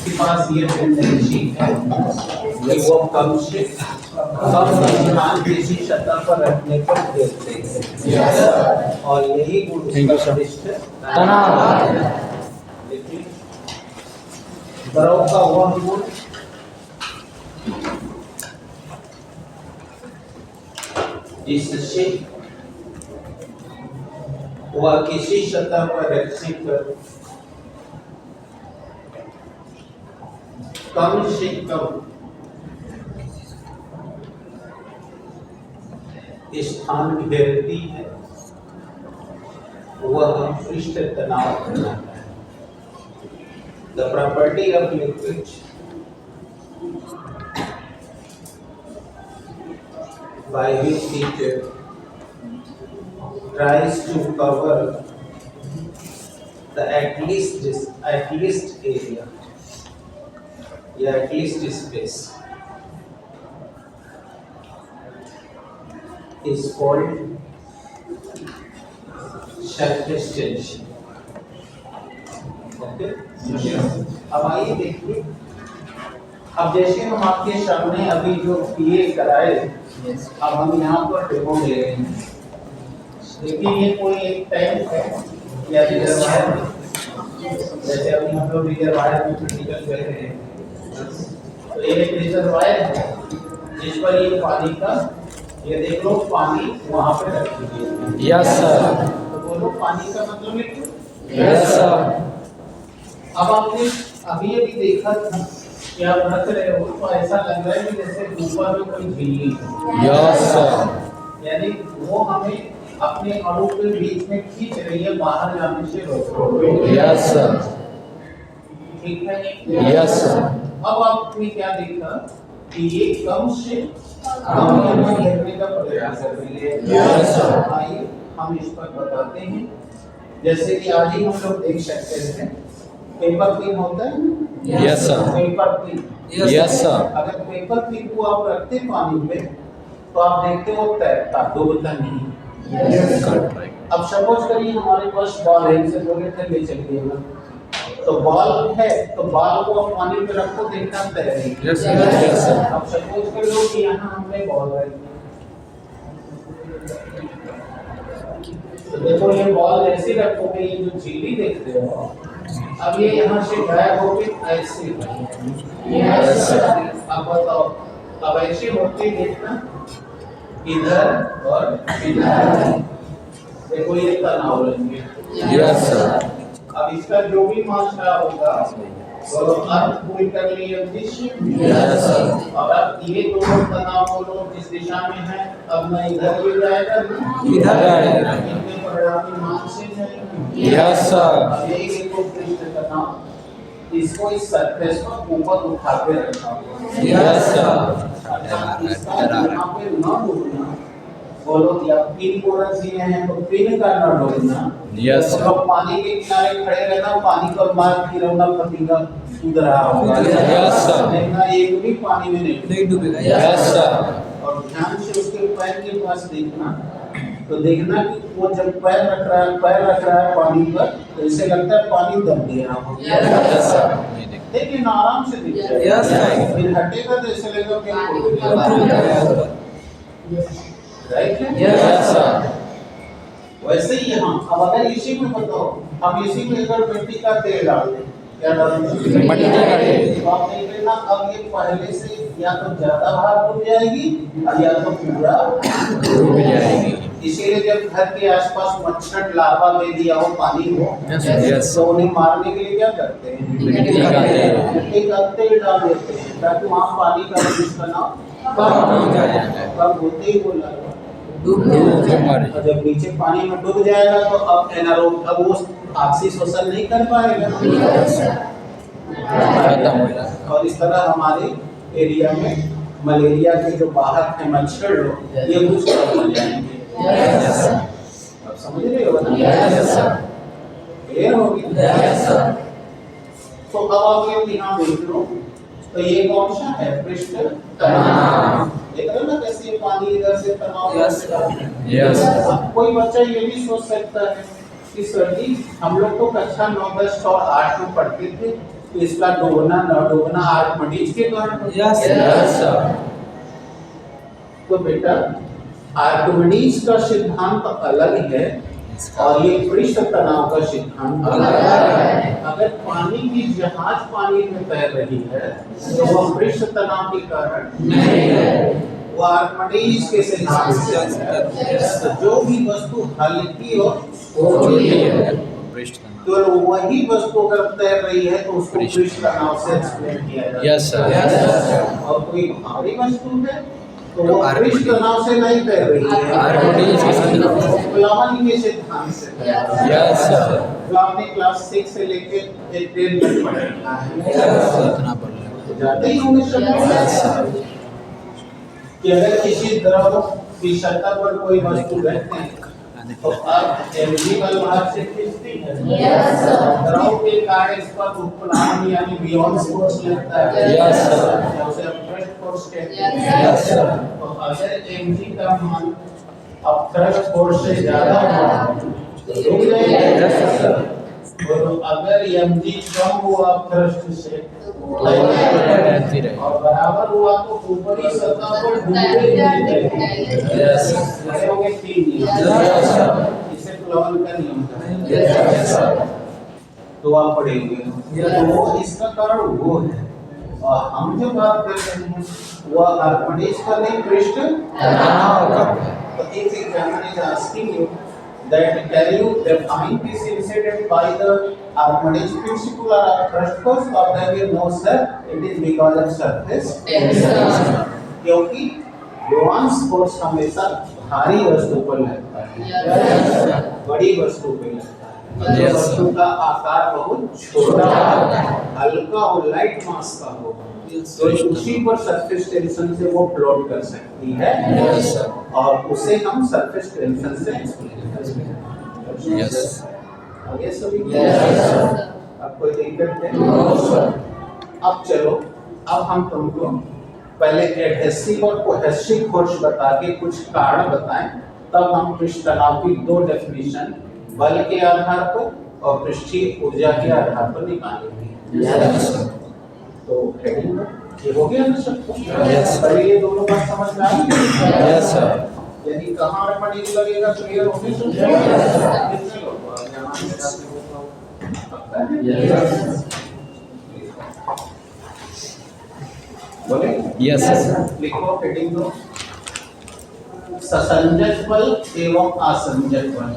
आपके पास ये टेंडेंसी है कि वो कम से कम ध्यान किसी सतह पर रखने पर देते हैं और यही गुण तनाव है। लेकिन द्रव का वह गुण जिससे वह किसी सतह पर रखने पर कम से कम स्थान घेरती है, वह पृष्ठ तनाव कहलाता है। The property of liquid by which it tries to cover the at least area या at least space is called surface tension। Okay, अब आइए देखिए, अब जैसे हम आपके सामने अभी जो किए कराए, अब हम यहाँ पर डेमो ले रहे हैं। देखिए ये कोई एक टैंक है या रिजर्वायर है, जैसे अभी हम लोग रिजर्वायर में प्रैक्टिकल कर रहे हैं। तो ये एक रिजर्वायर है जिस पर ये पानी का, ये देख लो पानी वहाँ पे रखी हुई है। Yes sir. तो बोलो पानी का मतलब लिक्विड। Yes sir. अब आपने अभी देखा था कि आप रख रहे हो तो ऐसा लग रहा है कि जैसे ऊपर में कोई झिल्ली है। Yes sir. यानी वो हमें अपने अणु के बीच में खींच रही है, बाहर जाने से रोक रही है। Yes sir. ठीक है। Yes sir. अब आपने क्या देखा कि ये कम से कम घेरने का प्रयास कर रही है। Yes sir. आइए हम इस पर बताते हैं। जैसे कि आज ही हम लोग देख सकते हैं पेपर क्लिप होता है। Yes sir. Paper clip. Yes sir. अगर पेपर क्लिप को आप रखते पानी में तो आप देखते हो तैरता, डूबता नहीं। अब सपोज करिए हमारे पास बॉल है, इसे बोले थे ले चलिएगा, तो बॉल है तो बॉल को आप पानी में रखो, देखना तैरेगी। Yes sir. अब सपोज कर लो कि यहाँ हमने बॉल रखी, तो देखो ये बॉल ऐसे रखोगे, ये जो झिल्ली देख रहे हो, अब ये यहाँ से गायब होके ऐसे अब बताओ, अब ऐसे होते देखना इधर और इधर, देखो ये तनाव लेंगे। Yes sir. अब इसका जो भी मात्रा होगा वो अर्थ पूरी कर लिए उद्देश्य। Yes sir. और अब ये दोनों तनाव दोनों जिस दिशा में है, अब ना इधर भी जाएगा इधर आएगा। इनके परिणामी मान से जाएंगे। Yes sir. अब यही देखो पृष्ठ तनाव, इसको इस सरफेस पर ऊपर उठा के रखा हुआ है। Yes sir. इसका यहाँ पे न डूबना, बोलो या पिन को रख दिए हैं तो पिन का न डूबना। Yes sir. तो पानी के किनारे खड़े रहना, पानी को मार गिरौना पतिंगा कूद रहा होगा। Yes sir. देखना एक भी पानी में नहीं डूबेगा। Yes sir. और ध्यान से उसके पैर के पास देखना, तो देखना कि वो जब पैर रख रहा है पानी पर, तो इसे लगता है पानी दम दे रहा हो। Yes sir. लेकिन आराम से दिख जाएगा। Yes sir. फिर हटेगा तो ऐसे लगेगा कि राइट है। Yes sir. वैसे ही यहाँ अब अगर इसी में बताओ, हम इसी में अगर मिट्टी का तेल डाल दें, क्या डाल दें? मिट्टी का तेल। तो आप देख लेना, अब ये पहले से या तो ज्यादा भार डूब जाएगी या तो पूरा डूब जाएगी। इसीलिए जब घर के आसपास मच्छर लार्वा दे दिया हो पानी हो, यस। तो उन्हें मारने के लिए क्या करते हैं? मिट्टी का तेल। मिट्टी का तेल डाल देते हैं ताकि वहाँ पानी का तनाव कम होते ही वो लार्वा और जब नीचे पानी में डूब जाएगा तो अब एनारोब, अब वो ऑक्सीशोषण नहीं कर पाएगा, खत्म हो जाएगा। और इस तरह हमारे एरिया में मलेरिया के जो बाहर है मच्छर लोग, ये कुछ कम हो जाएंगे। अब समझ रहे हो ना? क्लियर हो गया? तो अब आप ये यहाँ देख लो, तो ये कौन सा है? पृष्ठ तनाव। देख रहे हो ना कैसे ये पानी इधर से तनाव। यस। अब कोई बच्चा ये भी सोच सकता है कि सर जी हम लोग तो कक्षा 9, 10 और 8 में पढ़ते थे इसका डूबना न डूबना आर्किमिडीज के कारण होता है। Yes, sir. तो बेटा आर्किमिडीज का सिद्धांत अलग है और ये पृष्ठ तनाव का सिद्धांत अलग है। अगर पानी की जहाज पानी में तैर रही है तो वह पृष्ठ तनाव के कारण नहीं है, वो आर्किमिडीज के सिद्धांत से है। तो जो भी वस्तु हल्की और छोटी है तो वही वस्तु अगर तैर रही है तो उसको पृष्ठ तनाव से एक्सप्लेन किया जाता है। Yes, sir. और कोई भारी वस्तु है तो वो पृष्ठ तनाव से नहीं तैर रही है, आर्किमिडीज के सिद्धांत से। प्लावनी के सिद्धांत से तैर रही है। Yes, sir. जो आपने क्लास 6 से लेके 10 तक पढ़ा है, इतना पढ़ लिया। तो जाते ही होंगे सब कि अगर किसी द्रव की सतह पर कोई वस्तु रहते हैं तो अब एनर्जी बल बाहर से खींचती है। द्रव के कारण इस पर उत्प्लावन यानी बियॉन्ड फोर्स लगता है। Yes, sir. या उसे अपथ्रस्ट फोर्स कहते हैं। Yes, sir. तो अगर एनर्जी का मान अपथ्रस्ट फोर्स से ज्यादा हो तो रुक जाएगा। Yes, sir. और अगर एमजी कम हुआ अपथ्रस्ट से रहती रहे। और बराबर हुआ तो ऊपरी सतह पर डूबे रहेंगे। Yes. ऐसे हो गए 3 नियम। Yes, sir. इसे प्लावन का नियम कहते हैं। Yes, sir. तो आप पढ़ेंगे तो वो इसका कारण वो है। और हम जो बात कर रहे हैं वो आर्किमिडीज का नहीं पृष्ठ तनाव का। तो एक examiner is asking you that can you define this incident by the Archimedes principle or thrust force, or then you know sir it is because of surface tension। क्योंकि buoyant force हमेशा भारी वस्तु पर लगता है, बड़ी वस्तु पर लगता है। Yes, वस्तु का आकार बहुत छोटा हल्का और लाइट मास का हो तो उसी पर सरफेस टेंशन से वो फ्लोट कर सकती है। Yes, sir. और उसे हम सरफेस टेंशन से एक्सप्लेन करते हैं। Yes. आगे सभी Yes, sir. अब कोई दिक्कत है? No, sir. अब चलो अब हम तुमको पहले एडहेसिव और कोहेसिव फोर्स बता के कुछ कारण बताएं, तब हम पृष्ठ तनाव की 2 डेफिनेशन बल के आधार पर और पृष्ठीय ऊर्जा के आधार पर निकालेंगे। Yes, sir. तो हेडिंग ये हो गया ना सबको? Yes, sir. पहले ये दोनों बात समझ में आ गई? Yes, sir. यदि कहाँ आर्किमिडीज लगेगा क्लियर हो गई सब? कितने लोग यहाँ पे जाते हो तो पक्का है? Yes. बोले? Yes, sir. लिखो हेडिंग दो ससंजक बल एवं असंजक बल,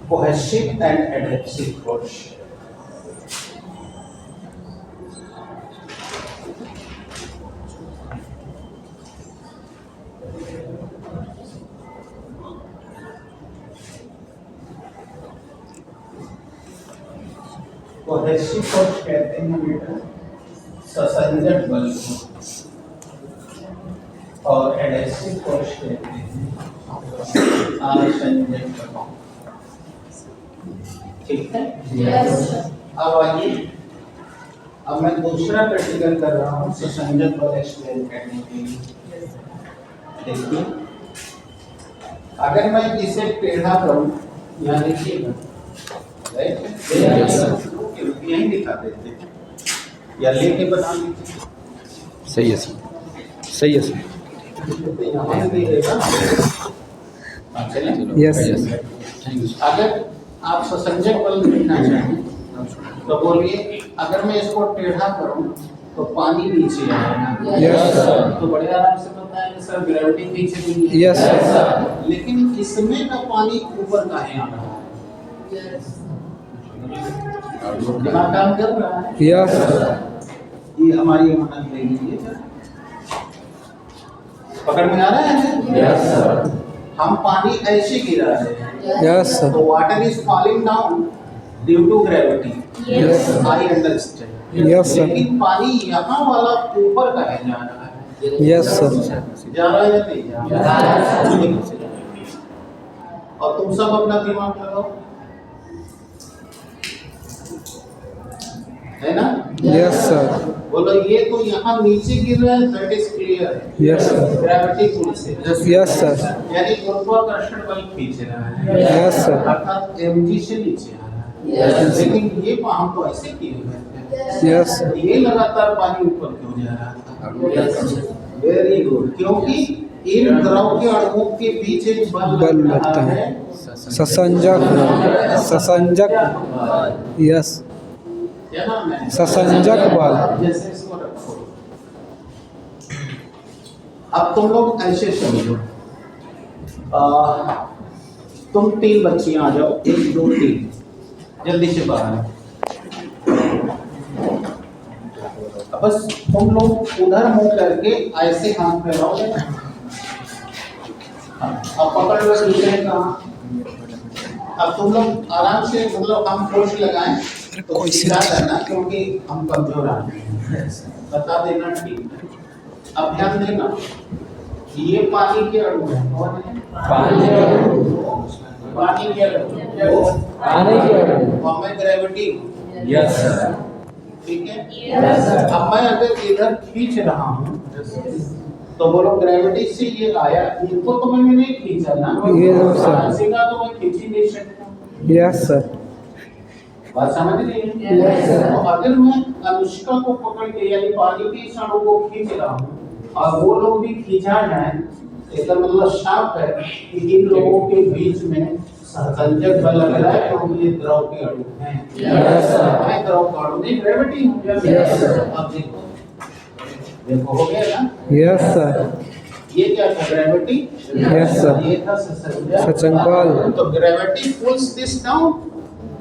cohesive and adhesive force. Cohesive force कहते हैं बेटा ससंजक बल को, और एडहेसिव फोर्स कहते हैं असंजक बल। ठीक है? अब आइए, अब मैं दूसरा प्रैक्टिकल कर रहा हूँ ससंजक बल एक्सप्लेन करने के लिए। देखिए अगर मैं इसे टेढ़ा करूँ यहाँ लिखिएगा, यही दिखा देते हैं या लेके बता दीजिए। सही है सर, सही है सर। यहाँ से दिखेगा। चलें? Yes, sir. अगर आप ससंजक बल लिखना चाहें तो बोलिए अगर मैं इसको टेढ़ा करूं तो पानी नीचे आएगा। Yes, sir. तो बड़े आराम से बताएंगे सर ग्रेविटी नीचे भी है। Yes, sir. लेकिन इसमें का पानी ऊपर काहे आ रहा है? दिमाग काम कर रहा है? Yes. ये हमारी मदद ले लीजिए। पकड़ में आ रहा है? Yes, sir. हम पानी ऐसे गिरा रहे हैं Yes, sir. तो water is falling down due to gravity. Yes, sir. I understand. Yes, sir. लेकिन पानी यहाँ वाला ऊपर काहे जा रहा है? Yes, sir. जा रहा है या नहीं जा रहा है? और तुम सब अपना दिमाग लगाओ, है ना? Yes, sir. बोलो ये तो यहाँ नीचे गिर रहा है, that is clear. Yes, sir. Gravity pull से Yes, sir. यानी गुरुत्वाकर्षण बल खींच रहा है। Yes, sir. अर्थात mg से नीचे आ रहा है। लेकिन ये हम तो ऐसे किए हुए थे, यस ये लगातार पानी ऊपर क्यों जा रहा था? वेरी गुड, क्योंकि इन द्रव के अणुओं के बीच एक बल बल लग लगता रहा है। है, ससंजक ससंजक यस क्या नाम है? ससंजक बल। जैसे इसको रखो। अब तुम लोग ऐसे समझो, तुम 3 बच्चियां आ जाओ, 1 2 3, जल्दी से बाहर। अब बस तुम लोग उधर मुंह करके ऐसे हाथ फैलाओगे। अब पकड़ लो दूसरे का। अब तुम लोग आराम से, मतलब हम फोर्स लगाएं तो सीधा करना, क्योंकि हम कमजोर आदमी हैं। बता देना ठीक। अब ध्यान देना, ये पानी के अणु है। कौन है? पानी के अणु। पानी के अणु। और मैं ग्रेविटी। Yes sir. ठीक है। अब मैं अगर इधर खींच रहा हूँ तो बोलो ग्रेविटी से ये आया, इनको तो मैंने नहीं खींचा ना, ये सर। सीधा तो मैं खींच ही नहीं सकता। Yes sir. बात समझ रही है? तो अगर मैं अनुष्का को पकड़ के यानी पानी के इस अणु को खींच रहा हूँ और वो लोग भी खींचा जाए, इसका मतलब साफ है कि इन लोगों के बीच में संजक बल लग रहा है, क्योंकि ये द्रव के अणु हैं। मैं द्रव का अणु नहीं, ग्रेविटी हूँ। अब देखो, देखो हो गया ना? Yes sir. ये क्या था? ग्रेविटी। Yes sir. ये था ससंजक बल। तो ग्रेविटी पुल्स दिस डाउन,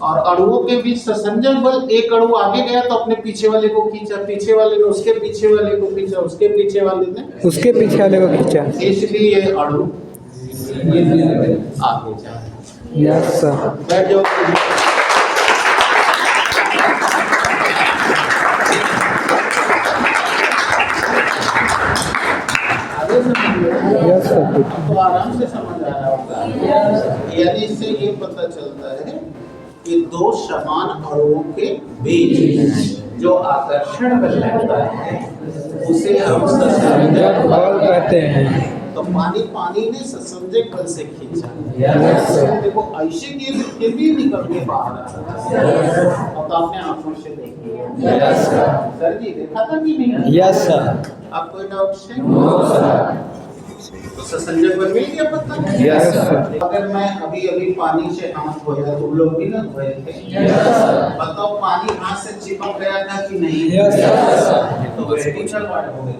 और अणुओं के बीच ससंजक बल, एक अणु आगे गया तो अपने पीछे वाले को खींचा, पीछे वाले ने उसके पीछे वाले को खींचा, उसके पीछे वाले ने उसके पीछे वाले को खींचा। इसलिए ये अणु ये आगे जा। Yes sir. बैठ जाओ। आगे समझ। Yes sir. तो आराम से समझ आ रहा होगा। यानी इससे ये पता चलता है कि 2 समान अणुओं के बीच जो आकर्षण बल लगता है उसे हम ससंजक बल कहते हैं। तो पानी ने ससंजक बल से खींचा। Yes sir. देखो ऐसे गिर फिर भी निकल के बाहर आ रहा है, और तो आपने आंखों से देखी है। Yes sir. सर जी देखा था कि नहीं? Yes sir. आप कोई डाउट से? No sir. तो ससंजक बल मिल गया पता? Yes sir. अगर मैं अभी पानी से हाथ धोया, तुम लोग भी ना धोए थे, बताओ पानी हाथ से चिपक गया था कि नहीं? Yes sir. तो वेटिकल वाट हो गई।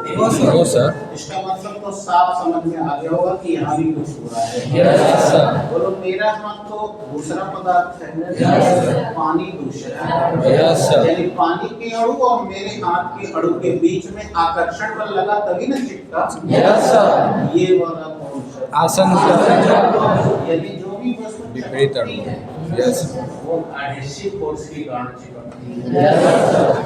No sir. इसका मतलब तो साफ समझ में आ गया होगा कि यहाँ भी कुछ हो रहा है। Yes sir. बोलो मेरा हाथ तो दूसरा पदार्थ है, यस सर। पानी दूसरा है। Yes sir. यानी पानी के अणु और मेरे हाथ के अणु के बीच में आकर्षण बल लगा तभी ना चिपका। Yes sir. ये वाला कौन सा? आसन। यानी जो भी वस्तु विपरीत अणु। चिपकती है, यस। वो एडहेसिव फोर्स की गांठ चिपकती है। यस।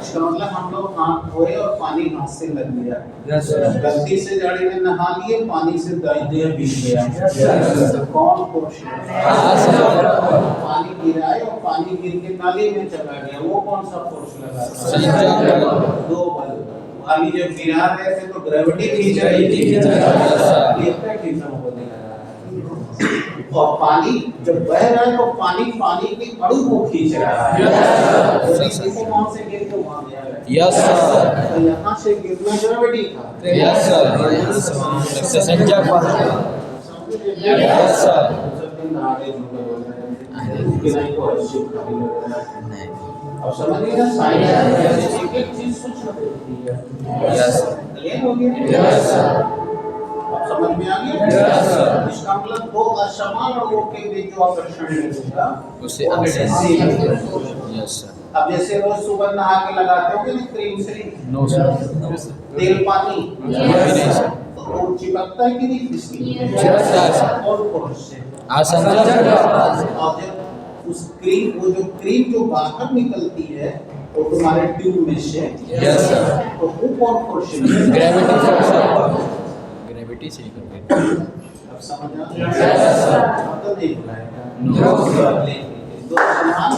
इसका मतलब हम लोग हाथ धोए और पानी हाथ से लग गया। Yes sir. गलती से गाड़ी में नहा लिए, पानी से दाई भीग गया। तो कौन फोर्स? पानी गिराए और पानी गिर के नाली में चला गया, वो कौन सा फोर्स लगा? 2 बल। अभी जब गिरा रहे थे तो ग्रेविटी खींच रही थी, कितना खींचा हुआ दिख रहा है। और पानी जब बह रहा है तो पानी के अणु को खींच रहा है। तो इसको कौन से गिर के वहां गया है? Yes sir. तो यहाँ से गिरना ग्रेविटी था। Yes sir. ससंजक बल। Yes sir. अब समझिए ना, साइंस एक चीज सूक्ष्म होती है। यस। क्लियर हो गया? Yes sir. अब समझ में आ गया? Yes sir. इसका मतलब 2 असमान अणुओं के बीच जो आकर्षण होगा उसे वो एडहेसिव। एडहेसिव। Yes sir. अब जैसे रोज सुबह नहा के लगाते होगे ना क्रीम श्री, नो सर। तेल पानी, नहीं सर। तो वो चिपकता है कि नहीं इसकी? चिपकता है सर। और फोर्स से। आसन। और जब उस क्रीम, वो जो क्रीम जो बाहर निकलती है वो तुम्हारे ट्यूब में से, यस सर। तो वो कौन फोर्स से? Gravity force. ग्रेविटी से निकल गई। अब समझ आ गया? अब तो नहीं बुलाएगा। नो। 2 समान